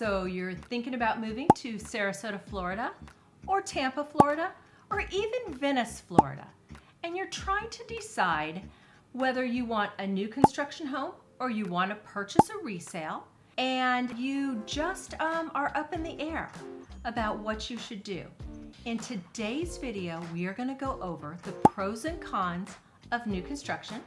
So you're thinking about moving to Sarasota, Florida, or Tampa, Florida, or even Venice, Florida, and you're trying to decide whether you want a new construction home or you want to purchase a resale, and you just are up in the air about what you should do. In today's video, we are going to go over the pros and cons of new construction.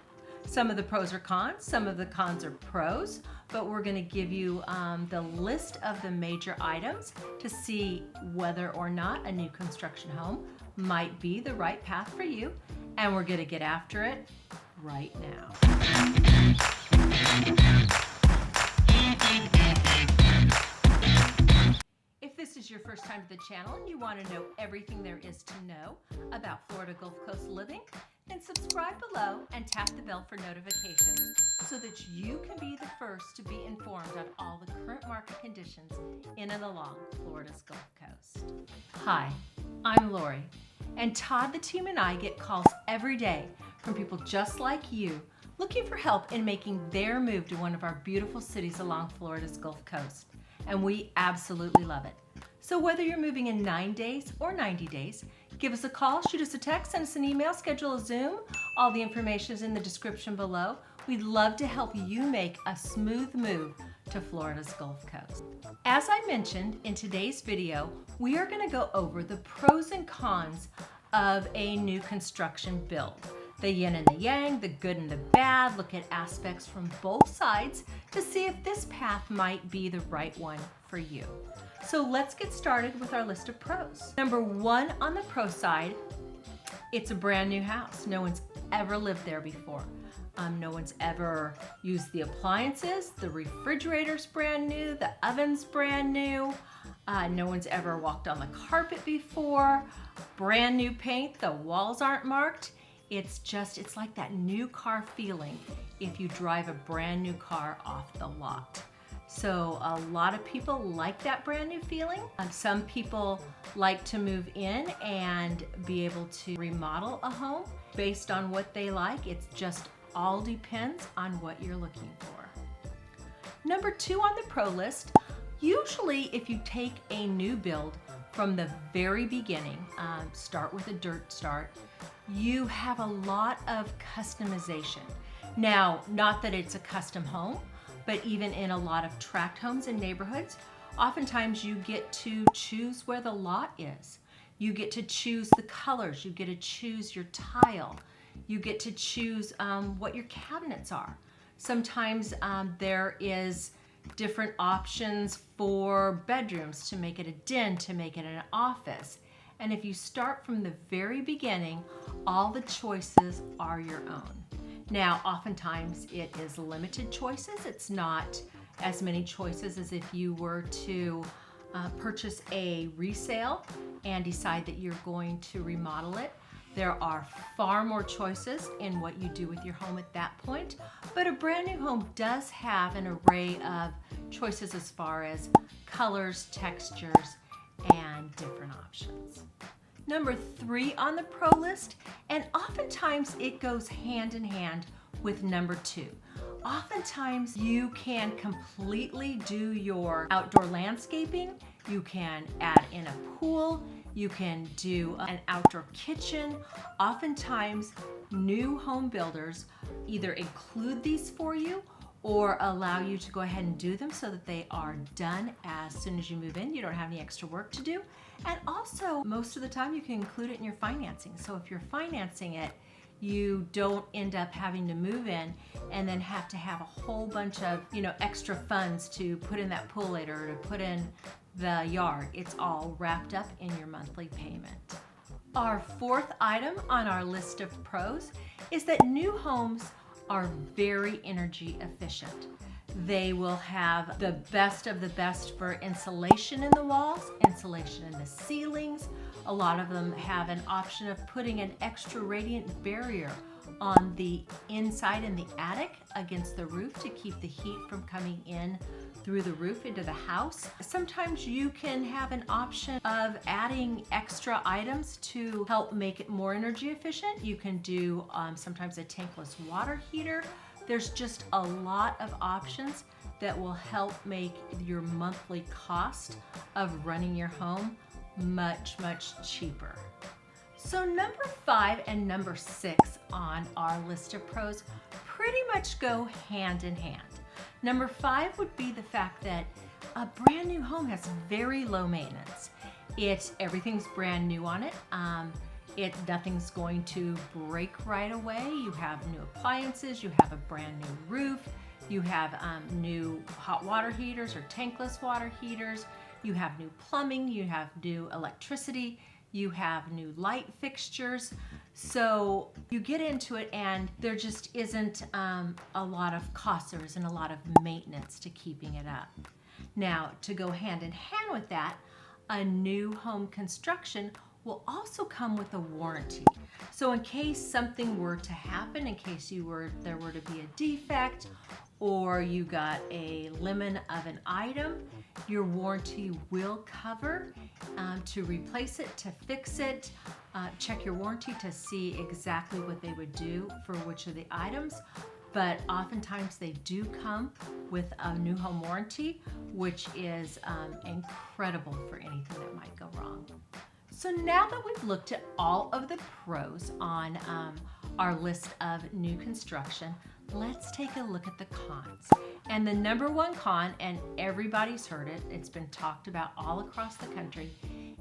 Some of the pros are cons, some of the cons are pros, but we're going to give you the list of the major items to see whether or not a new construction home might be the right path for you, and we're going to get after it right now. If this is your first time to the channel and you want to know everything there is to know about Florida Gulf Coast living, then subscribe below and tap the bell for notifications so that you can be the first to be informed on all the current market conditions in and along Florida's Gulf Coast. Hi, I'm Lori, and Todd, the team, and I get calls every day from people just like you looking for help in making their move to one of our beautiful cities along Florida's Gulf Coast, and we absolutely love it. So whether you're moving in 9 days or 90 days, give us a call, shoot us a text, send us an email, schedule a Zoom. All the information is in the description below. We'd love to help you make a smooth move to Florida's Gulf Coast. As I mentioned in today's video, we are going to go over the pros and cons of a new construction build. The yin and the yang, the good and the bad, look at aspects from both sides to see if this path might be the right one for you. So let's get started with our list of pros. Number one on the pro side, it's a brand new house. No one's ever lived there before. No one's ever used the appliances. The refrigerator's brand new, the oven's brand new. No one's ever walked on the carpet before. Brand new paint, the walls aren't marked. It's like that new car feeling if you drive a brand new car off the lot. So a lot of people like that brand new feeling. Some people like to move in and be able to remodel a home based on what they like. It just all depends on what you're looking for. Number two on the pro list, usually if you take a new build from the very beginning, start with a dirt start, you have a lot of customization. Now, not that it's a custom home, but even in a lot of tract homes and neighborhoods, oftentimes you get to choose where the lot is. You get to choose the colors, you get to choose your tile, you get to choose what your cabinets are. Sometimes there is different options for bedrooms to make it a den, to make it an office. And if you start from the very beginning, all the choices are your own. Now, oftentimes it is limited choices. It's not as many choices as if you were to purchase a resale and decide that you're going to remodel it. There are far more choices in what you do with your home at that point, but a brand new home does have an array of choices as far as colors, textures, and different options. Number three on the pro list, and oftentimes it goes hand in hand with number two. Oftentimes you can completely do your outdoor landscaping. You can add in a pool. You can do an outdoor kitchen. Oftentimes new home builders either include these for you or allow you to go ahead and do them so that they are done as soon as you move in. You don't have any extra work to do. And also, most of the time you can include it in your financing. So if you're financing it, you don't end up having to move in and then have to have a whole bunch of, extra funds to put in that pool later or to put in the yard. It's all wrapped up in your monthly payment. Our fourth item on our list of pros is that new homes are very energy efficient. They will have the best of the best for insulation in the walls, insulation in the ceilings. A lot of them have an option of putting an extra radiant barrier on the inside in the attic against the roof to keep the heat from coming in through the roof into the house. Sometimes you can have an option of adding extra items to help make it more energy efficient. You can do sometimes a tankless water heater. There's just a lot of options that will help make your monthly cost of running your home much, much cheaper. So number 5 and number 6 on our list of pros pretty much go hand in hand. Number 5 would be the fact that a brand new home has very low maintenance. Everything's brand new on it. Nothing's going to break right away. You have new appliances, you have a brand new roof, you have new hot water heaters or tankless water heaters, you have new plumbing, you have new electricity, you have new light fixtures. So you get into it and there just isn't a lot of cost, there isn't a lot of maintenance to keeping it up. Now, to go hand in hand with that, a new home construction will also come with a warranty. So in case something were to happen, in case there were to be a defect, or you got a lemon of an item, your warranty will cover to replace it, to fix it. Check your warranty to see exactly what they would do for which of the items. But oftentimes they do come with a new home warranty, which is incredible for anything that might go wrong. So now that we've looked at all of the pros on our list of new construction, let's take a look at the cons. And the number one con, and everybody's heard it, it's been talked about all across the country,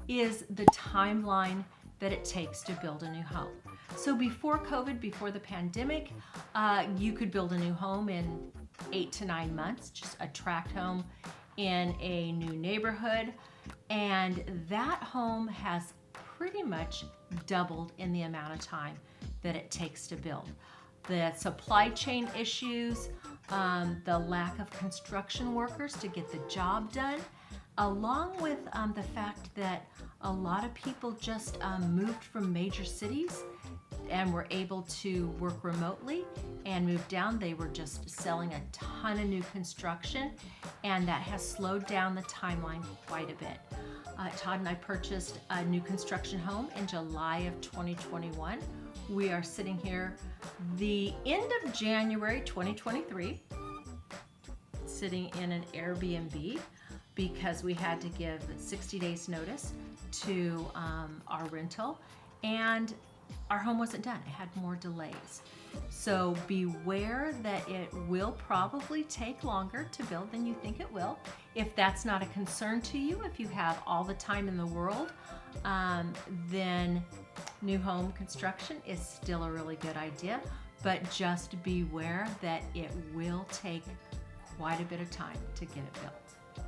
is the timeline that it takes to build a new home. So before COVID, before the pandemic, you could build a new home in 8 to 9 months, just a tract home in a new neighborhood. And that home has pretty much doubled in the amount of time that it takes to build. The supply chain issues, the lack of construction workers to get the job done, along with the fact that a lot of people just moved from major cities and were able to work remotely and move down. They were just selling a ton of new construction, and that has slowed down the timeline quite a bit. Todd and I purchased a new construction home in July of 2021. We are sitting here the end of January 2023, sitting in an Airbnb because we had to give 60 days notice to our rental, and our home wasn't done. It had more delays. So beware that it will probably take longer to build than you think it will. If that's not a concern to you, if you have all the time in the world, then new home construction is still a really good idea, but just beware that it will take quite a bit of time to get it built.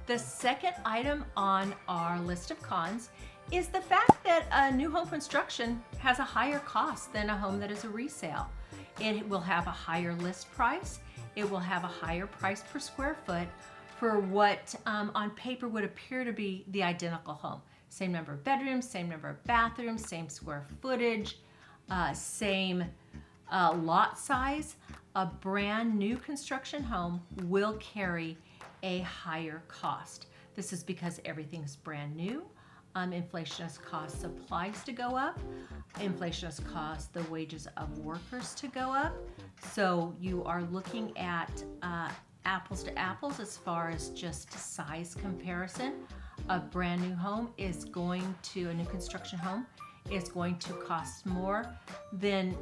The second item on our list of cons is the fact that a new home construction has a higher cost than a home that is a resale. It will have a higher list price. It will have a higher price per square foot for what on paper would appear to be the identical home. Same number of bedrooms, same number of bathrooms, same square footage, same lot size. A brand new construction home will carry a higher cost. This is because everything's brand new. Inflation has caused supplies to go up. Inflation has caused the wages of workers to go up. So you are looking at apples to apples as far as just size comparison. A brand new home is going to, a new construction home is going to cost more than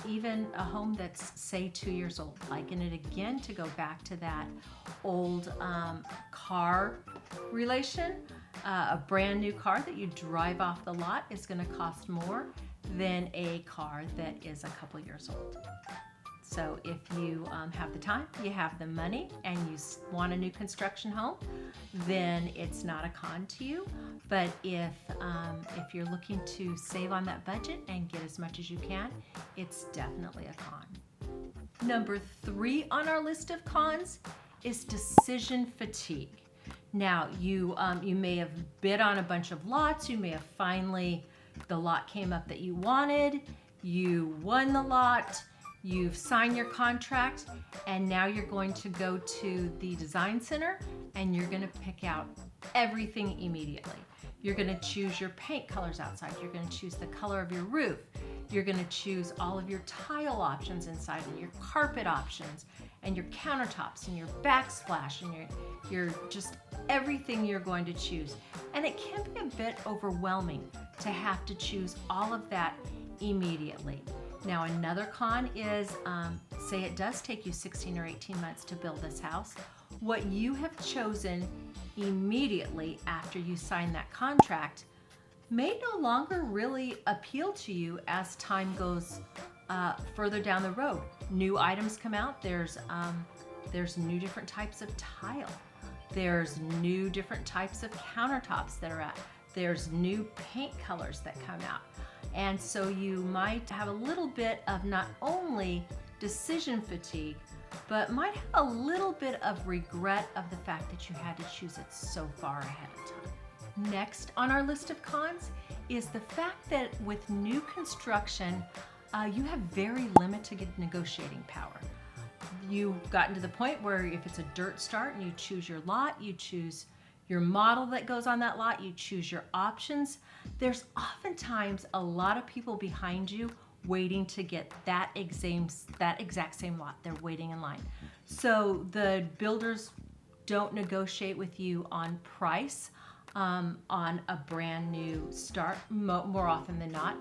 even a home that's, say, 2 years old. Liken it again to go back to that old car relation. A brand new car that you drive off the lot is going to cost more than a car that is a couple years old. So if you have the time, you have the money, and you want a new construction home, then it's not a con to you. But if you're looking to save on that budget and get as much as you can, it's definitely a con. Number 3 on our list of cons is decision fatigue. Now, you may have bid on a bunch of lots. You may have finally, the lot came up that you wanted. You won the lot, You've signed your contract, and now you're going to go to the design center and you're going to pick out everything immediately. You're going to choose your paint colors outside. You're going to choose the color of your roof. You're going to choose all of your tile options inside and your carpet options and your countertops and your backsplash and your just everything you're going to choose. And it can be a bit overwhelming to have to choose all of that immediately. Now, another con is, say it does take you 16 or 18 months to build this house. What you have chosen immediately after you sign that contract may no longer really appeal to you as time goes further down the road. New items come out. There's new different types of tile. There's new different types of countertops that are out. There's new paint colors that come out. And so you might have a little bit of not only decision fatigue, but might have a little bit of regret of the fact that you had to choose it so far ahead of time. Next on our list of cons is the fact that with new construction, you have very limited negotiating power. You've gotten to the point where if it's a dirt start and you choose your lot, you choose your model that goes on that lot, you choose your options, there's oftentimes a lot of people behind you waiting to get that exact same lot. They're waiting in line. So the builders don't negotiate with you on price on a brand new start, more often than not.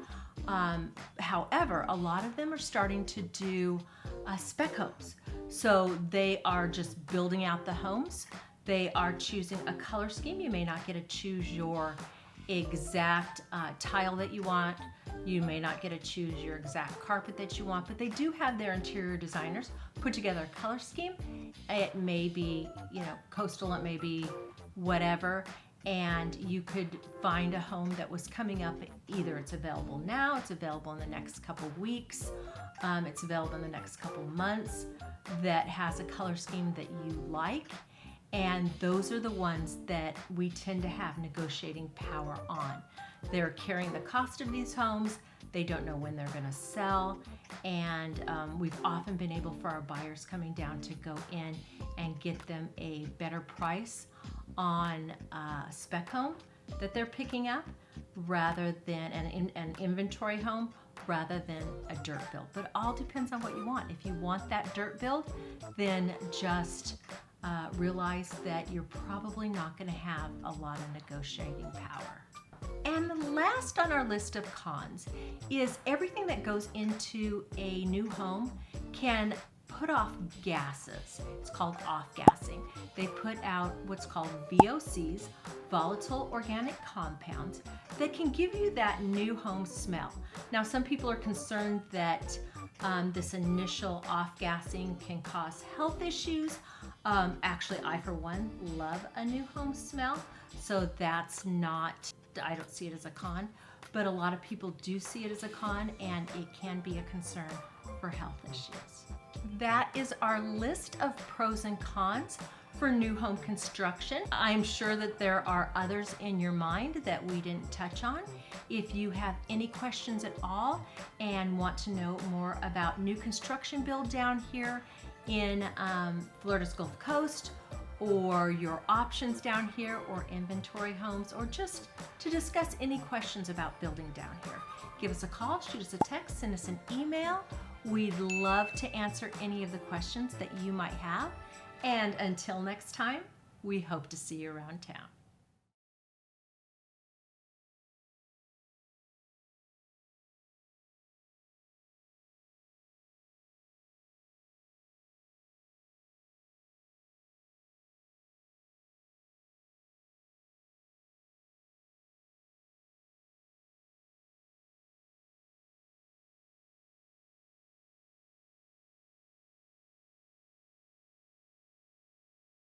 However, a lot of them are starting to do spec homes. So they are just building out the homes. They are choosing a color scheme. You may not get to choose your exact tile that you want. You may not get to choose your exact carpet that you want, but they do have their interior designers put together a color scheme. It may be, coastal, it may be whatever, and you could find a home that was coming up. Either it's available now, it's available in the next couple weeks, it's available in the next couple months, that has a color scheme that you like. And those are the ones that we tend to have negotiating power on. They're carrying the cost of these homes. They don't know when they're going to sell. And we've often been able for our buyers coming down to go in and get them a better price on a spec home that they're picking up rather than an inventory home rather than a dirt build. But it all depends on what you want. If you want that dirt build, then just realize that you're probably not going to have a lot of negotiating power. And the last on our list of cons is everything that goes into a new home can put off gases. It's called off-gassing. They put out what's called VOCs, volatile organic compounds, that can give you that new home smell. Now, some people are concerned that this initial off-gassing can cause health issues. Actually, I, for one, love a new home smell, so I don't see it as a con, but a lot of people do see it as a con, and it can be a concern for health issues. That is our list of pros and cons for new home construction. I'm sure that there are others in your mind that we didn't touch on. If you have any questions at all and want to know more about new construction build down here in Florida's Gulf Coast, or your options down here, or inventory homes, or just to discuss any questions about building down here, give us a call, shoot us a text, send us an email. We'd love to answer any of the questions that you might have. And until next time, we hope to see you around town.